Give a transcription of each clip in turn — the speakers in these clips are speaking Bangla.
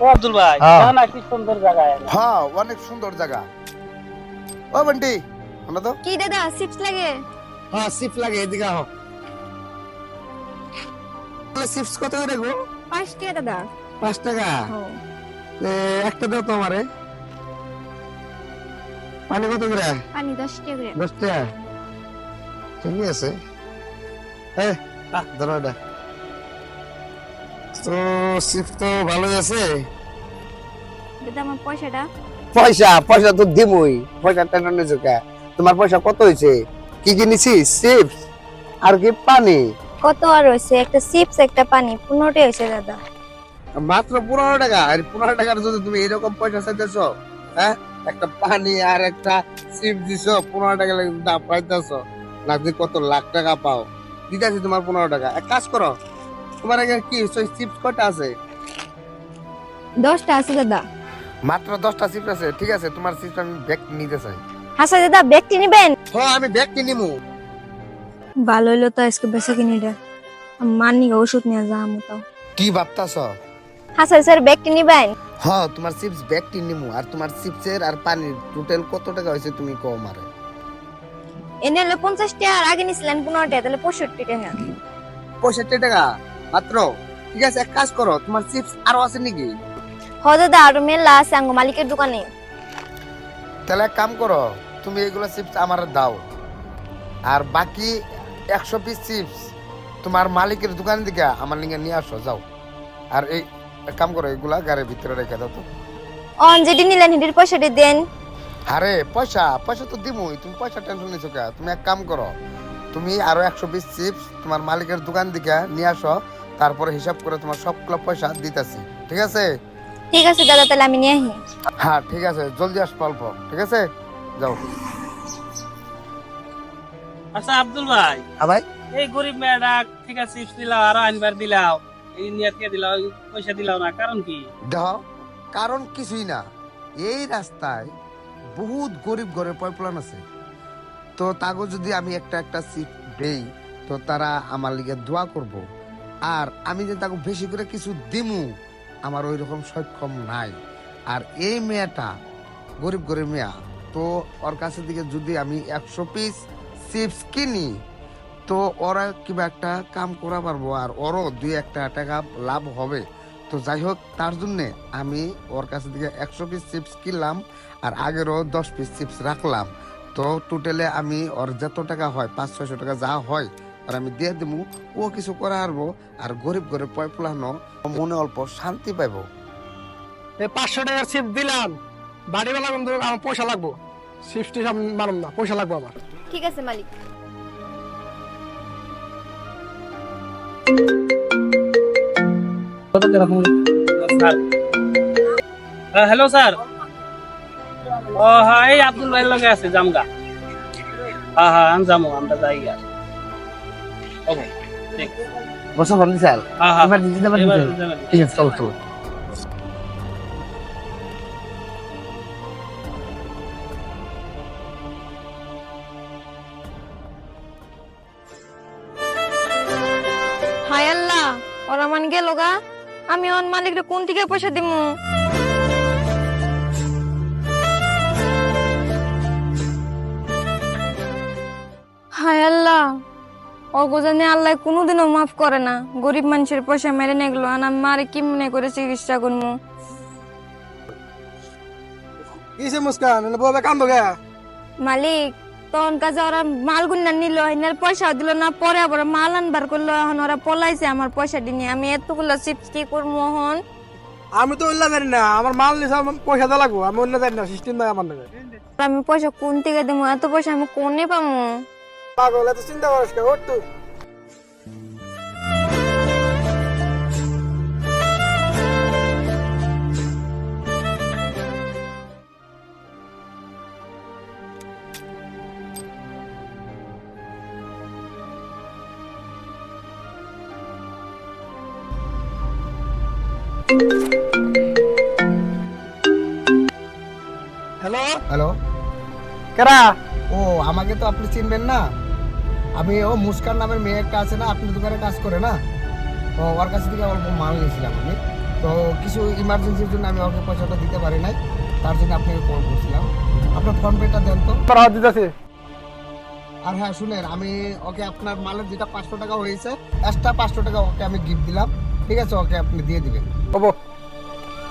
ও আব্দুল ভাই, হ্যাঁ। জানা কি সুন্দর জায়গায়। হ্যাঁ, অনেক সুন্দর জায়গা। ও বন্টি, আমরা তো কি দাদা চিপস লাগে? হ্যাঁ সিপ লাগে, এদিকে আহ। চিপস কত করে গো? 5 টাকা দাদা। 5 টাকা। একটা দাও তো আমারে। পানি কত করে? পানি 10 টাকা করে। 10 টাকা। ঠিক আছে। ধরো এটা। তো সিপ তো ভালোই আছে। দাদা আমার পয়সাটা? পয়সা তো দিমই। পয়সা টেনশন নিছো কে? তোমার পয়সা কত হইছে? কি কি নিছিস? চিপস আর কি পানি? কত আর হইছে? একটা চিপস একটা পানি 15 টাকা হইছে দাদা। মাত্র 15 টাকা। আর 15 টাকার যদি তুমি এরকম পয়সা চাইতেছো, হ্যাঁ, একটা পানি আর একটা চিপস দিছো, 15 টাকা লাগে দাম পাইতেছো না? তুমি কত লাখ টাকা পাও, দিতেছি তোমার 15 টাকা। এক কাজ করো, তোমার এখানে কি চিপস কয়টা আছে? 10টা আছে দাদা। মাত্র 10টা চিপস আছে। ঠিক আছে, তোমার চিপস আমি ব্যাগ নিতে চাই। হাসা দাদা ব্যাগটি নিবেন? হ্যাঁ, আমি ব্যাগ কিনিমু। ভালো হইলো তো আজকে বেচা কিনিটা। মানি ওষুধ নিয়ে যাবো তো। কি ভাবতাছ? হাসা স্যার ব্যাগটি নিবেন? হ্যাঁ, তোমার চিপস ব্যাগ নিমু। আর তোমার চিপসের আর পানির টোটাল কত টাকা হয়েছে তুমি কও মারে। এনে হলো 50 টাকা, আর আগে নিছিলেন 15 টাকা, তাহলে 65 টাকা। 65 টাকা মাত্র। ঠিক আছে, এক কাজ করো, তোমার চিপস আরো আছে নাকি? হ দাদা, আর মেলা আছে আঙ্গ মালিকের দোকানে। তাহলে এক কাম করো, তুমি এগুলো চিপস আমার দাও, আর বাকি 100 পিস চিপস তোমার মালিকের দোকান থেকে আমার লিগে নিয়ে আসো, যাও। আর এই এক কাম করো, এগুলা গাড়ির ভিতরে রেখে দাও তো। অন যেটি নিলেন হিডির পয়সাটি দেন। আরে পয়সা তো দিমুই, তুমি পয়সা টেনশন নিছো কে? তুমি এক কাম করো, তুমি আরো 100 পিস চিপস তোমার মালিকের দোকান থেকে নিয়ে আসো, তারপরে হিসাব করে তোমার সবগুলো পয়সা দিতেছি। ঠিক আছে? ঠিক আছে দাদা, তাহলে আমি নিয়ে আসি। হ্যাঁ ঠিক আছে, জলদি আসবো অল্প। ঠিক আছে, যাও। আচ্ছা আব্দুল ভাই, হ্যাঁ ভাই। এই গরিব মেয়েটা ঠিক আছে চিপস দিলাও, আরো আনবার দিলাও, এই নিয়ে দিলাও, পয়সা দিলাও না, কারণ কি? দেখো, কারণ কিছুই না। এই রাস্তায় বহুত গরিব ঘরের পয়প্লান আছে, তো তাগো যদি আমি একটা একটা সিট দেই, তো তারা আমার লিগে দোয়া করব। আর আমি যে তাকে বেশি করে কিছু দিমু, আমার ওই রকম সক্ষম নাই। আর এই মেয়েটা গরিব গরিব মেয়া, তো ওর কাছে দিকে যদি আমি 100 পিস চিপস কিনি, তো ওরা কিবা একটা কাম করা পারবো, আর ওরও 2-1 টাকা লাভ হবে। তো যাই হোক, তার জন্য আমি ওর কাছে থেকে 100 পিস চিপস কিনলাম, আর আগেরও 10 পিস চিপস রাখলাম। তো টোটালে আমি ওর যত টাকা হয়, 500-600 টাকা যা হয়, আর আমি দিয়ে দেবো। ও কিছু করে আরবো, আর গরিব গরিব পয়পলানো মনে অল্প শান্তি পাইব। এই 500 টাকার চিপস দিলাম, বাড়িওয়ালা কিন্তু আমার পয়সা লাগবো। চিপসটি আমি মানব না, পয়সা লাগবো আমার। ঠিক আছে মালিক। Sir, hello sir. ও হ্যাঁ, এই আব্দুল ভাইয়ের লগে আছে জামগা। হ্যাঁ হ্যাঁ, আমি যাবো, আমরা যাই আর। ওকে, ঠিক। বসো বন্ধু স্যার। হ্যাঁ হ্যাঁ, এবার দিদি দেবেন? এবার যাবেন। ঠিক আছে, চলো চলো। হায় আল্লাহ, ওরা মান গেল গা। আমি ওর মালিকরে কোন থেকে পয়সা দিমু? হায় আল্লাহ, অগোজানে আল্লাহ কোনোদিনও মাফ করে না। গরিব মানুষের পয়সা মেরে নিয়ে গেলো, আর আমি মারে কি মনে করে চিকিৎসা করবো? কিসে মুস্কান, এনে বলে কান্দো গে? মালিক, তখন কাজে ওরা মাল গুন্না নিল, এনার পয়সা দিল না, পরে আবার মাল আনবার করলো। এখন ওরা পলাইছে আমার পয়সা দিয়ে। আমি এতগুলো চিপস কি করবো এখন? আমি তো অন্য জানি না, আমার মাল নিছে, আমার পয়সা দেওয়া লাগবো। আমি অন্য জানি না, সিস্টেম নাই আমার নাকি। আমি পয়সা কোন থেকে দেবো? এত পয়সা আমি কোনে পাবো? পাগল, এত চিন্তা করিস কে? ওঠ তুই। হ্যালো, হ্যালো, কেরা? ও আমাকে তো আপনি চিনবেন না। আমি ও মুস্কান নামের মেয়ে একটা আছে না, আপনার দোকানে কাজ করে না, ও ওর কাছ থেকে অল্প মাল নিয়েছিলাম আমি। তো তো কিছু ইমার্জেন্সির জন্য আমি ওকে পয়সাটা দিতে পারি নাই, তার জন্য আপনাকে কল করছিলাম। আপনার ফোন পেটা দেন তো। আমার হাত দিতেছি। আর হ্যাঁ শুনেন, আমি ওকে আপনার মালের যেটা 500 টাকা হয়েছে, এক্সট্রা 500 টাকা ওকে আমি গিফট দিলাম, ঠিক আছে? ওকে আপনি দিয়ে দিবেন। হবো।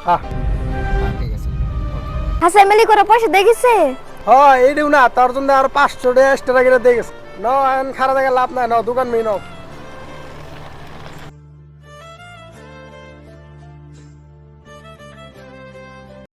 হ্যাঁ হ্যাঁ ঠিক আছে। হাসাই মেলি করে পয়সা দেখেছে। হ্যাঁ এইটাও না, তার জন্য আর 500 টাকা এক্সট্রা করে দিয়ে গেছে। নাও এখন খারাপ দেখে লাভ নাই, নাও দোকান মেয়ে নাও।